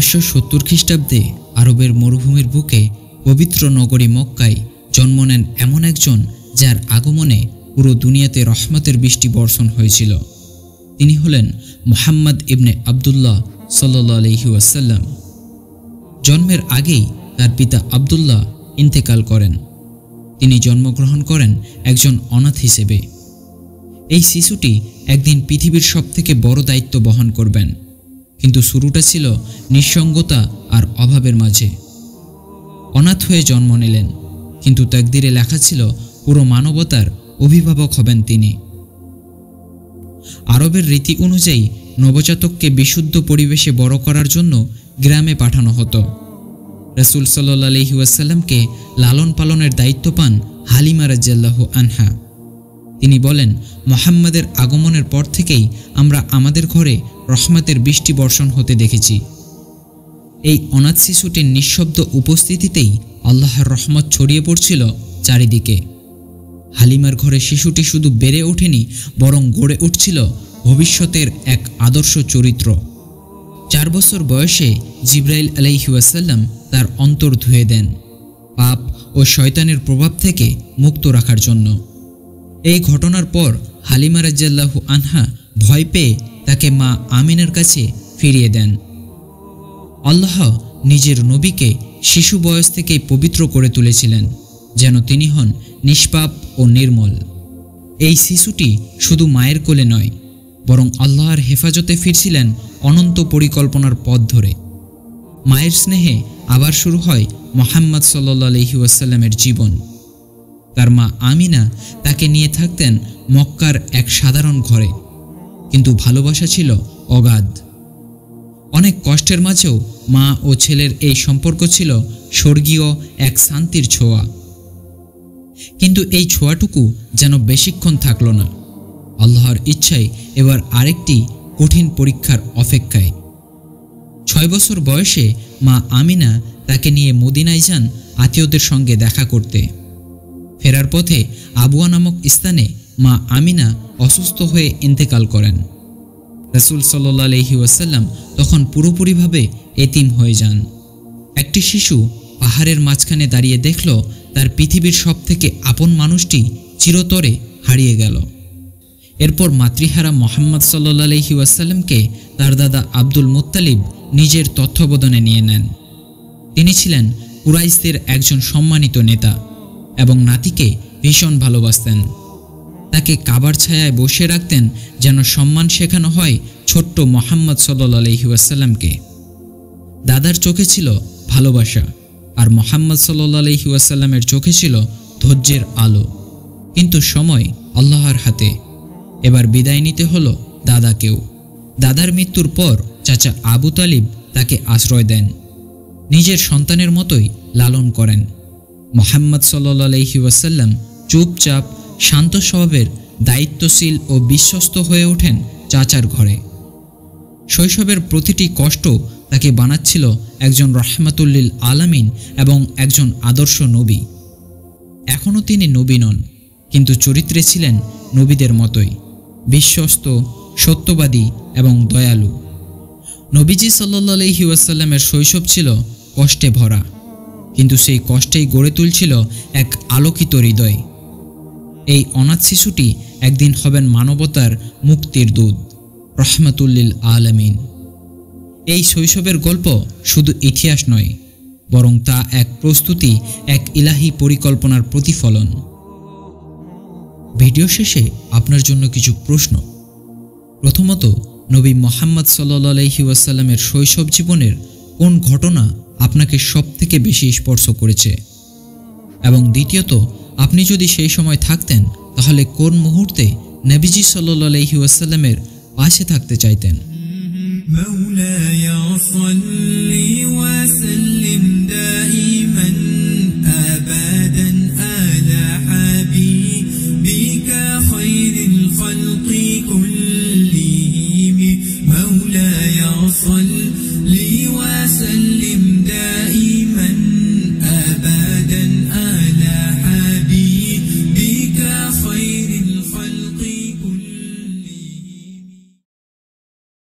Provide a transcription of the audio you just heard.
570 খ্রিস্টাব্দে আরবের মরুভূমির বুকে পবিত্র নগরী মক্কায় জন্ম নেন এমন একজন যার আগমনে পুরো দুনিয়াতে রহমতের বৃষ্টি বর্ষণ হয়েছিল। তিনি হলেন মুহাম্মদ ইবনে আবদুল্লাহ সাল্লাল্লাহু আলাইহি ওয়াসাল্লাম। জন্মের আগেই তার পিতা আবদুল্লাহ ইন্তেকাল করেন। তিনি জন্মগ্রহণ করেন একজন অনাথ হিসেবে। এই শিশুটি একদিন পৃথিবীর সবথেকে বড় দায়িত্ব বহন করবেন, কিন্তু শুরুটা ছিল নিঃসঙ্গতা আর অভাবের মাঝে। অনাথ হয়ে জন্ম নিলেন, কিন্তু তাকদিরে লেখা ছিল পুরো মানবতার অভিভাবক হবেন তিনি। আরবের রীতি অনুযায়ী নবজাতককে বিশুদ্ধ পরিবেশে বড় করার জন্য গ্রামে পাঠানো হতো। রাসূল সাল্লাল্লাহু আলাইহি ওয়াসাল্লামকে লালন পালনের দায়িত্ব পান হালিমা রাদিয়াল্লাহু আনহা। তিনি বলেন, মুহাম্মাদের আগমনের পর থেকেই আমরা আমাদের ঘরে রহমতের বৃষ্টি বর্ষণ হতে দেখেছি। এই অনাথ শিশুটির নিঃশব্দ উপস্থিতিতেই আল্লাহর রহমত ছড়িয়ে পড়ছিল চারিদিকে। হালিমার ঘরে শিশুটি শুধু বেড়ে ওঠেনি, বরং গড়ে উঠছিল ভবিষ্যতের এক আদর্শ চরিত্র। 4 বছর বয়সে জিবরাইল আলাইহি ওয়াসাল্লাম তার অন্তর ধুয়ে দেন, পাপ ও শয়তানের প্রভাব থেকে মুক্ত রাখার জন্য। এই ঘটনার পর হালিমা রাদিয়াল্লাহু আনহা ভয় পেয়ে তাকে মা আমিনার কাছে ফিরিয়ে দেন। আল্লাহ নিজের নবীকে শিশু বয়স থেকেই পবিত্র করে তুলেছিলেন, যেন তিনি হন নিষ্পাপ ও নির্মল। এই শিশুটি শুধু মায়ের কোলে নয়, বরং আল্লাহর হেফাজতে ফিরছিলেন অনন্ত পরিকল্পনার পথ ধরে। মায়ের স্নেহে আবার শুরু হয় মুহাম্মদ সাল্লাল্লাহু আলাইহি ওয়াসাল্লামের জীবন। তার মা আমিনা তাকে নিয়ে থাকতেন মক্কার এক সাধারণ ঘরে, কিন্তু ভালোবাসা ছিল অগাধ। অনেক কষ্টের মাঝেও মা ও ছেলের এই সম্পর্ক ছিল স্বর্গীয় এক শান্তির ছোঁয়া। কিন্তু এই ছোঁয়াটুকু যেন বেশিক্ষণ থাকল না। আল্লাহর ইচ্ছায় এবার আরেকটি কঠিন পরীক্ষার অপেক্ষায়। 6 বছর বয়সে মা আমিনা তাকে নিয়ে মদিনায় যান আত্মীয়দের সঙ্গে দেখা করতে। ফেরার পথে আবুয়া নামক স্থানে মা আমিনা অসুস্থ হয়ে ইন্তেকাল করেন। রাসূল সাল্লাল্লাহু আলাইহি ওয়াসাল্লাম তখন পুরোপুরিভাবে এতিম হয়ে যান। একটি শিশু পাহাড়ের মাঝখানে দাঁড়িয়ে দেখল তার পৃথিবীর সবথেকে আপন মানুষটি চিরতরে হারিয়ে গেল। এরপর মাতৃহারা মুহাম্মদ সাল্লাল্লাহু আলাইহি ওয়াসাল্লামকে তার দাদা আব্দুল মুত্তালিব নিজের তত্ত্বাবধানে নিয়ে নেন। তিনি ছিলেন কুরাইশদের একজন সম্মানিত নেতা এবং নাতিকে ভীষণ ভালোবাসতেন। তাকে কাবার ছায়ায় বসে রাখতেন, যেন সম্মান শেখানো হয় ছোট্ট মুহাম্মদ সাল্লাল্লাহু আলাইহি ওয়াসাল্লামকে। দাদার চোখে ছিল ভালোবাসা, আর মুহাম্মদ সাল্লাল্লাহু আলাইহি ওয়াসাল্লামের চোখে ছিল ধৈর্যের আলো। কিন্তু সময় আল্লাহর হাতে। এবার বিদায় নিতে হলো দাদাকেও। দাদার মৃত্যুর পর চাচা আবু তালিব তাকে আশ্রয় দেন, নিজের সন্তানের মতোই লালন করেন। মুহাম্মদ সাল্লাল্লাহু আলাইহি ওয়াসাল্লাম চুপচাপ, শান্ত স্বভাবের, দায়িত্বশীল ও বিশ্বস্ত হয়ে ওঠেন চাচার ঘরে। শৈশবের প্রতিটি কষ্ট তাকে বানাচ্ছিল একজন রাহমাতুল লিল আলামিন এবং একজন আদর্শ নবী। এখনও তিনি নবী নন, কিন্তু চরিত্রে ছিলেন নবীদের মতোই, বিশ্বস্ত, সত্যবাদী এবং দয়ালু। নবীজি সাল্লাল্লাহু আলাইহি ওয়াসাল্লামের শৈশব ছিল কষ্টে ভরা, কিন্তু সেই কষ্টেই গড়ে তুলছিল এক আলোকিত হৃদয়। এই অনাথ শিশুটি একদিন হবেন মানবতার মুক্তির দূত, রাহমাতুল লিল আলামিন। এই শৈশবের গল্প শুধু ইতিহাস নয়, বরং তা এক প্রস্তুতি, এক ইলাহি পরিকল্পনার প্রতিফলন। ভিডিও শেষে আপনার জন্য কিছু প্রশ্ন। প্রথমত, নবী মুহাম্মদ সাল্লাল্লাহু আলাইহি ওয়াসাল্লামের শৈশব জীবনের কোন ঘটনা আপনাকে সবথেকে বেশি স্পর্শ করেছে? এবং দ্বিতীয়ত, আপনি যদি সেই সময় থাকতেন, তাহলে কোন মুহূর্তে নবীজি সাল্লাল্লাহু আলাইহি ওয়াসাল্লামের পাশে থাকতে চাইতেন?